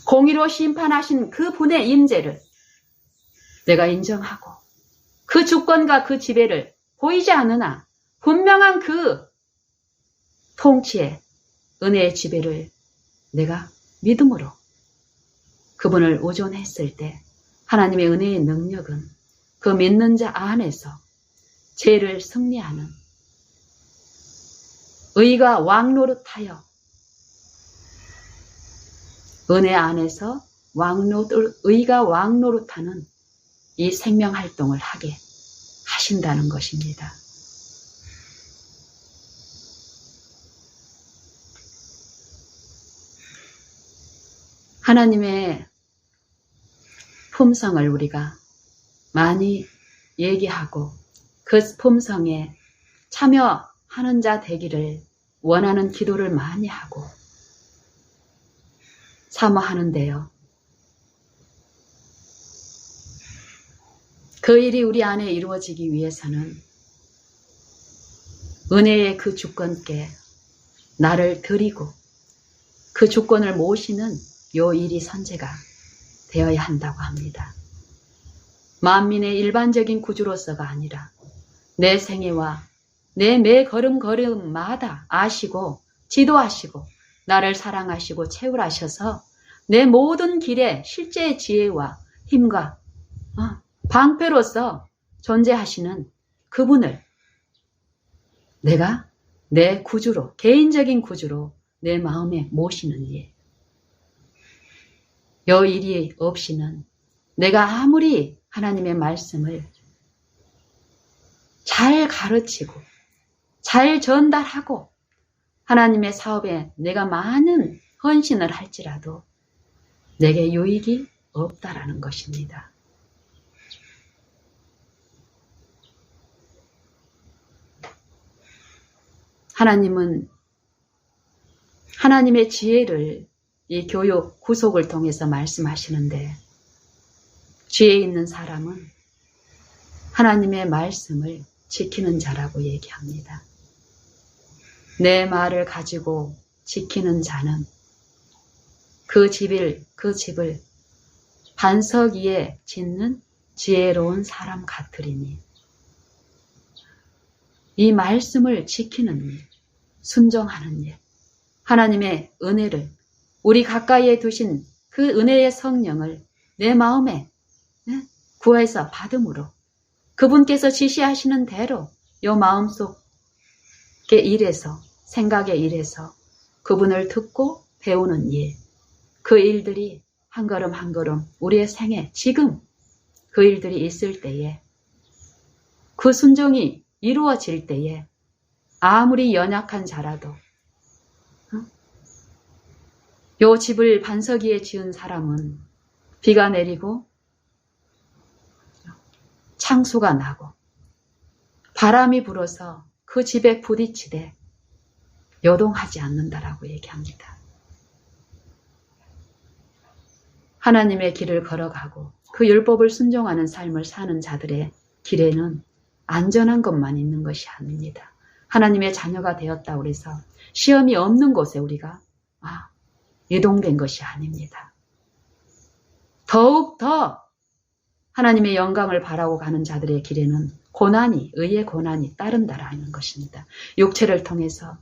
공의로 심판하신 그 분의 임재를 내가 인정하고 그 주권과 그 지배를 보이지 않으나 분명한 그 통치의 은혜의 지배를 내가 믿음으로 그분을 의존했을 때 하나님의 은혜의 능력은 그 믿는 자 안에서 죄를 승리하는 의가 왕노릇하여 은혜 안에서 의가 왕노릇하는 이 생명활동을 하게 하신다는 것입니다. 하나님의 품성을 우리가 많이 얘기하고 그 품성에 참여하는 자 되기를 원하는 기도를 많이 하고 사모하는데요. 그 일이 우리 안에 이루어지기 위해서는 은혜의 그 주권께 나를 드리고 그 주권을 모시는 일이 선제가 되어야 한다고 합니다. 만민의 일반적인 구주로서가 아니라 내 생애와 내 매 걸음걸음마다 아시고 지도하시고 나를 사랑하시고 채울하셔서 내 모든 길에 실제의 지혜와 힘과 방패로서 존재하시는 그분을 내가 내 구주로, 개인적인 구주로 내 마음에 모시는 일. 이 일이 없이는 내가 아무리 하나님의 말씀을 잘 가르치고 잘 전달하고 하나님의 사업에 내가 많은 헌신을 할지라도 내게 유익이 없다라는 것입니다. 하나님은 하나님의 지혜를 이 교육 구속을 통해서 말씀하시는데, 지혜 있는 사람은 하나님의 말씀을 지키는 자라고 얘기합니다. 내 말을 가지고 지키는 자는 그 집을 반석 위에 짓는 지혜로운 사람 같으리니, 이 말씀을 지키는 일, 순종하는 일, 하나님의 은혜를, 우리 가까이에 두신 그 은혜의 성령을 내 마음에 구해서 받음으로 그분께서 지시하시는 대로 요 마음속의 일에서, 생각의 일에서 그분을 듣고 배우는 일, 그 일들이 한 걸음 한 걸음 우리의 생에 지금 그 일들이 있을 때에, 그 순종이 이루어질 때에 아무리 연약한 자라도 요 집을 반석 위에 지은 사람은 비가 내리고 창수가 나고 바람이 불어서 그 집에 부딪히되 요동하지 않는다라고 얘기합니다. 하나님의 길을 걸어가고 그 율법을 순종하는 삶을 사는 자들의 길에는 안전한 것만 있는 것이 아닙니다. 하나님의 자녀가 되었다고 해서 시험이 없는 곳에 우리가 이동된 것이 아닙니다. 더욱 더 하나님의 영광을 바라고 가는 자들의 길에는 고난이, 의의 고난이 따른다라는 것입니다. 육체를 통해서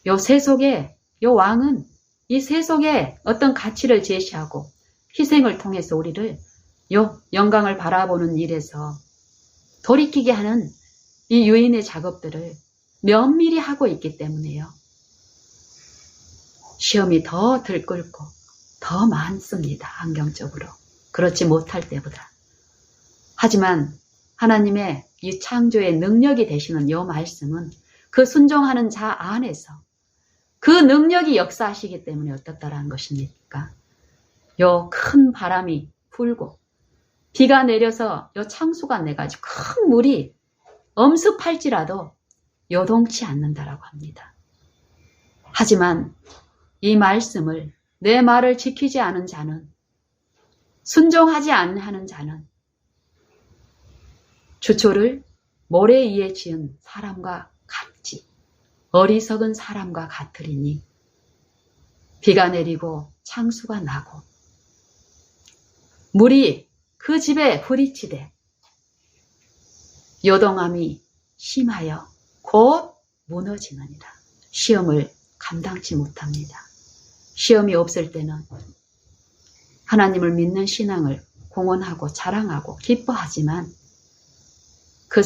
요 세속의 요 왕은 이 세속의 어떤 가치를 제시하고 희생을 통해서 우리를 요 영광을 바라보는 일에서 돌이키게 하는 이 유인의 작업들을 면밀히 하고 있기 때문에요. 시험이 더 들끓고 더 많습니다. 환경적으로. 그렇지 못할 때보다. 하지만 하나님의 이 창조의 능력이 되시는 이 말씀은 그 순종하는 자 안에서 그 능력이 역사하시기 때문에 어떻다라는 것입니까? 요 큰 바람이 불고 비가 내려서 요 창수가 내가지고 큰 물이 엄습할지라도 요동치 않는다라고 합니다. 하지만 이 말씀을, 내 말을 지키지 않은 자는, 순종하지 않는 자는 주초를 모래 위에 지은 사람과 같지, 어리석은 사람과 같으리니, 비가 내리고 창수가 나고 물이 그 집에 부딪히되 요동함이 심하여 곧 무너지느니라. 시험을 감당치 못합니다. 시험이 없을 때는 하나님을 믿는 신앙을 공언하고 자랑하고 기뻐하지만 그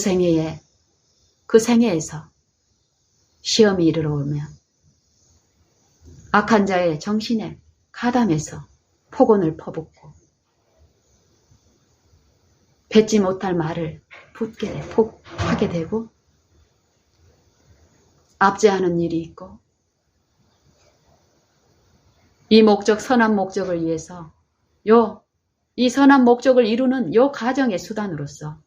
생애에서 시험이 이르러 오면 악한 자의 정신에 가담해서 폭언을 퍼붓고 뱉지 못할 말을 하게 되고 압제하는 일이 있고, 이 목적, 선한 목적을 위해서 이 선한 목적을 이루는 요 가정의 수단으로서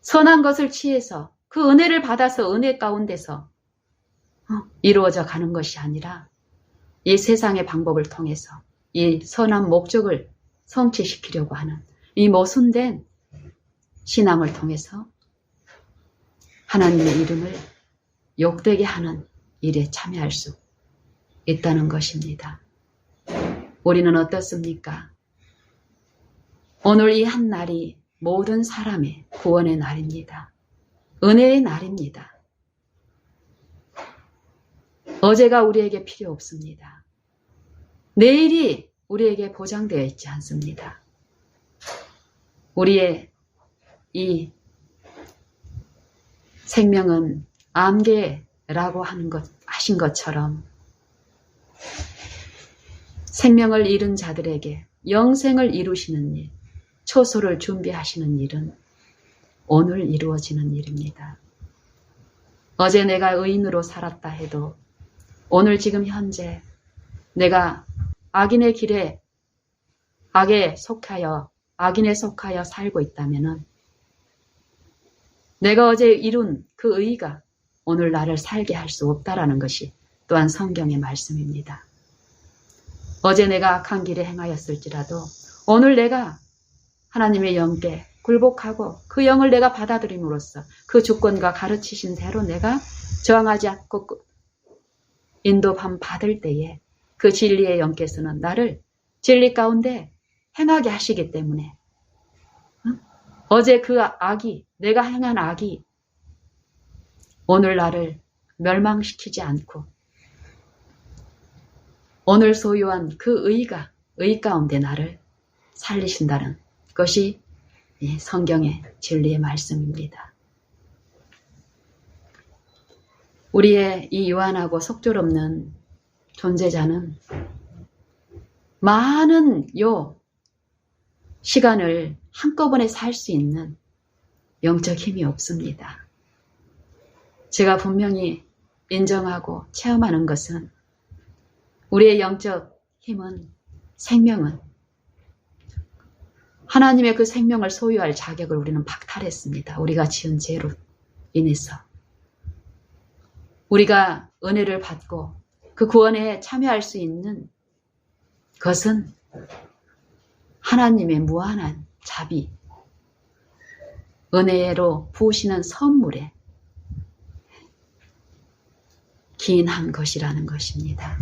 선한 것을 취해서 그 은혜를 받아서 은혜 가운데서 이루어져 가는 것이 아니라 이 세상의 방법을 통해서 이 선한 목적을 성취시키려고 하는 이 모순된 신앙을 통해서 하나님의 이름을 욕되게 하는 일에 참여할 수 있다는 것입니다. 우리는 어떻습니까? 오늘 이 한 날이 모든 사람의 구원의 날입니다. 은혜의 날입니다. 어제가 우리에게 필요 없습니다. 내일이 우리에게 보장되어 있지 않습니다. 우리의 이 생명은 암계라고 하신 것처럼 생명을 잃은 자들에게 영생을 이루시는 일, 초소를 준비하시는 일은 오늘 이루어지는 일입니다. 어제 내가 의인으로 살았다 해도 오늘 지금 현재 내가 악인의 길에 악인에 속하여 살고 있다면은 내가 어제 이룬 그 의의가 오늘 나를 살게 할 수 없다라는 것이 또한 성경의 말씀입니다. 어제 내가 악한 길에 행하였을지라도 오늘 내가 하나님의 영께 굴복하고 그 영을 내가 받아들임으로써 그 주권과 가르치신 대로 내가 저항하지 않고 인도함 받을 때에 그 진리의 영께서는 나를 진리 가운데 행하게 하시기 때문에 어제 그 악이, 내가 행한 악이 오늘 나를 멸망시키지 않고 오늘 소유한 그 의 가운데 나를 살리신다는 것이 성경의 진리의 말씀입니다. 우리의 이 유한하고 속절없는 존재자는 많은 시간을 한꺼번에 살 수 있는 영적 힘이 없습니다. 제가 분명히 인정하고 체험하는 것은 우리의 영적 힘은, 생명은 하나님의 그 생명을 소유할 자격을 우리는 박탈했습니다. 우리가 지은 죄로 인해서. 우리가 은혜를 받고 그 구원에 참여할 수 있는 것은 하나님의 무한한 자비, 은혜로 부으시는 선물에 기인한 것이라는 것입니다.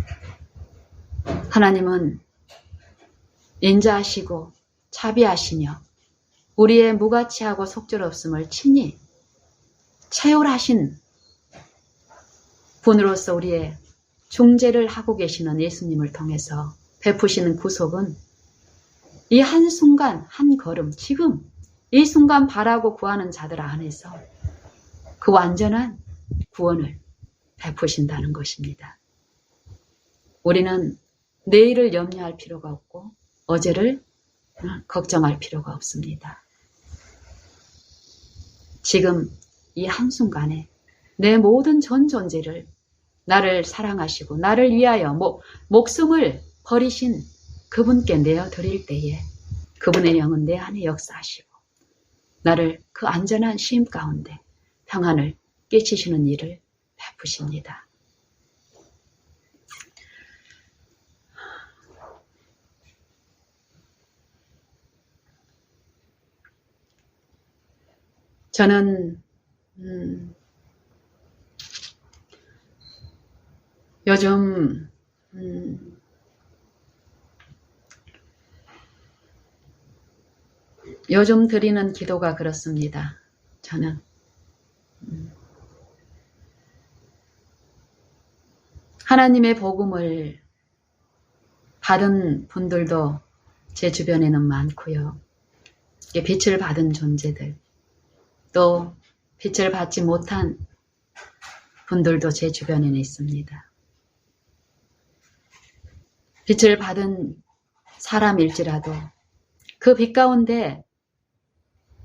하나님은 인자하시고 자비하시며 우리의 무가치하고 속절없음을 친히 채울하신 분으로서 우리의 중재를 하고 계시는 예수님을 통해서 베푸시는 구속은 이 한순간 한 걸음, 지금 이 순간 바라고 구하는 자들 안에서 그 완전한 구원을 베푸신다는 것입니다. 우리는 내일을 염려할 필요가 없고 어제를 걱정할 필요가 없습니다. 지금 이 한순간에 내 모든 전 존재를 나를 사랑하시고 나를 위하여 목숨을 버리신 그분께 내어드릴 때에 그분의 영은 내 안에 역사하시고 나를 그 안전한 쉼 가운데 평안을 끼치시는 일을 베푸십니다. 저는 요즘 드리는 기도가 그렇습니다. 저는 하나님의 복음을 받은 분들도 제 주변에는 많고요. 빛을 받은 존재들, 또 빛을 받지 못한 분들도 제 주변에는 있습니다. 빛을 받은 사람일지라도 그 빛 가운데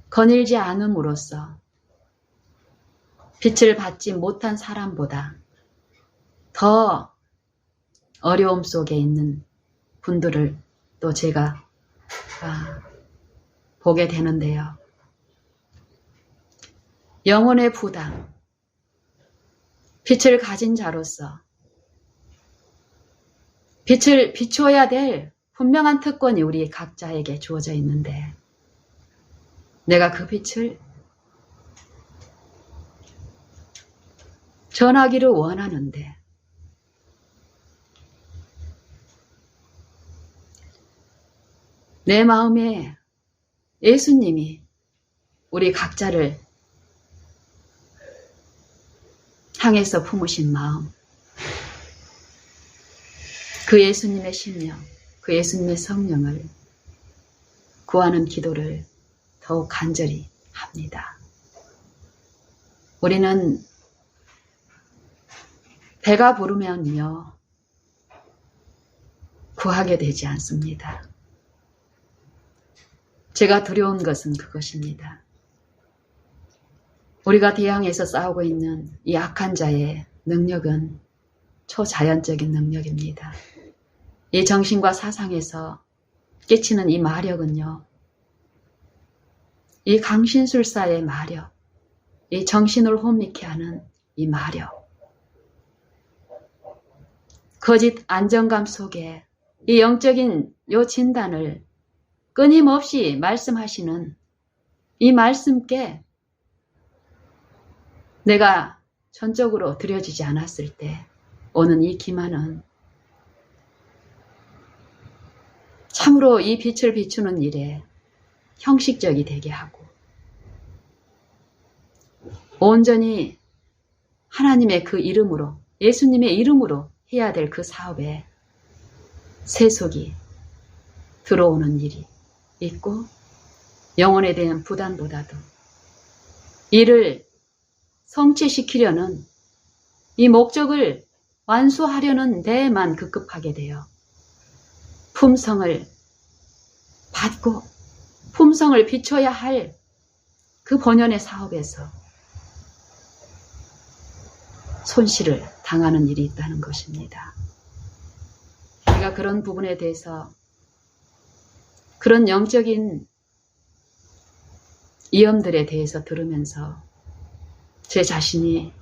거닐지 않음으로써 빛을 받지 못한 사람보다 더 어려움 속에 있는 분들을 또 제가 보게 되는데요. 영혼의 부담, 빛을 가진 자로서 빛을 비추어야 될 분명한 특권이 우리 각자에게 주어져 있는데 내가 그 빛을 전하기를 원하는데 내 마음에 예수님이 우리 각자를 향해서 품으신 마음, 그 예수님의 심령, 그 예수님의 성령을 구하는 기도를 더욱 간절히 합니다. 우리는 배가 부르면요 구하게 되지 않습니다. 제가 두려운 것은 그것입니다. 우리가 대항해서 싸우고 있는 이 악한 자의 능력은 초자연적인 능력입니다. 이 정신과 사상에서 끼치는 이 마력은요, 이 강신술사의 마력, 이 정신을 혼미케 하는 이 마력, 거짓 안정감 속에 이 영적인 요 진단을 끊임없이 말씀하시는 이 말씀께 내가 전적으로 드려지지 않았을 때 오는 이 기만은 참으로 이 빛을 비추는 일에 형식적이 되게 하고 온전히 하나님의 그 이름으로, 예수님의 이름으로 해야 될 그 사업에 세속이 들어오는 일이 있고 영혼에 대한 부담보다도 이를 성취시키려는 이 목적을 완수하려는 데에만 급급하게 되어 품성을 받고 품성을 비춰야 할 그 본연의 사업에서 손실을 당하는 일이 있다는 것입니다. 우리가 그런 부분에 대해서 그런 영적인 위험들에 대해서 들으면서 제 자신이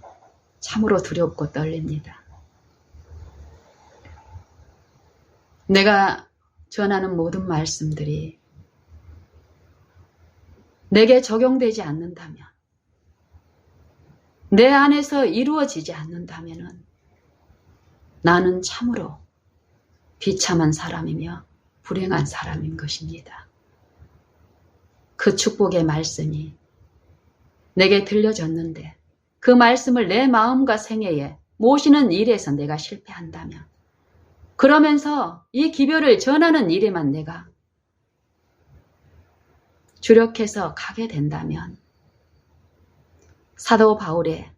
참으로 두렵고 떨립니다. 내가 전하는 모든 말씀들이 내게 적용되지 않는다면, 내 안에서 이루어지지 않는다면 나는 참으로 비참한 사람이며 불행한 사람인 것입니다. 그 축복의 말씀이 내게 들려졌는데 그 말씀을 내 마음과 생애에 모시는 일에서 내가 실패한다면, 그러면서 이 기별을 전하는 일에만 내가 주력해서 가게 된다면 사도 바울의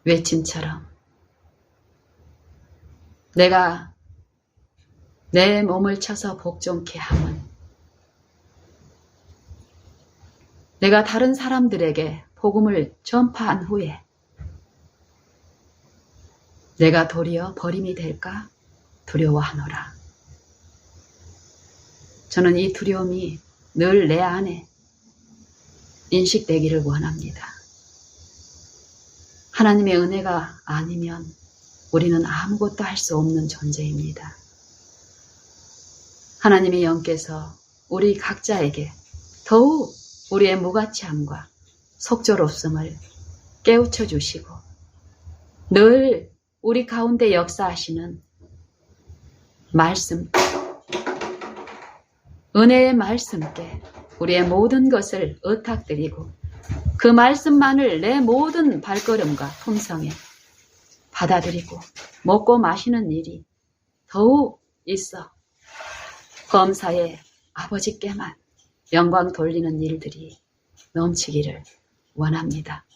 외침처럼 내가 내 몸을 쳐서 복종케 함은 내가 다른 사람들에게 복음을 전파한 후에 내가 도리어 버림이 될까 두려워하노라. 저는 이 두려움이 늘 내 안에 인식되기를 원합니다. 하나님의 은혜가 아니면 우리는 아무것도 할 수 없는 존재입니다. 하나님의 영께서 우리 각자에게 더욱 우리의 무가치함과 속절없음을 깨우쳐 주시고 늘 우리 가운데 역사하시는 말씀, 은혜의 말씀께 우리의 모든 것을 의탁드리고 그 말씀만을 내 모든 발걸음과 품성에 받아들이고 먹고 마시는 일이 더욱 있어 범사의 아버지께만 영광 돌리는 일들이 넘치기를 원합니다.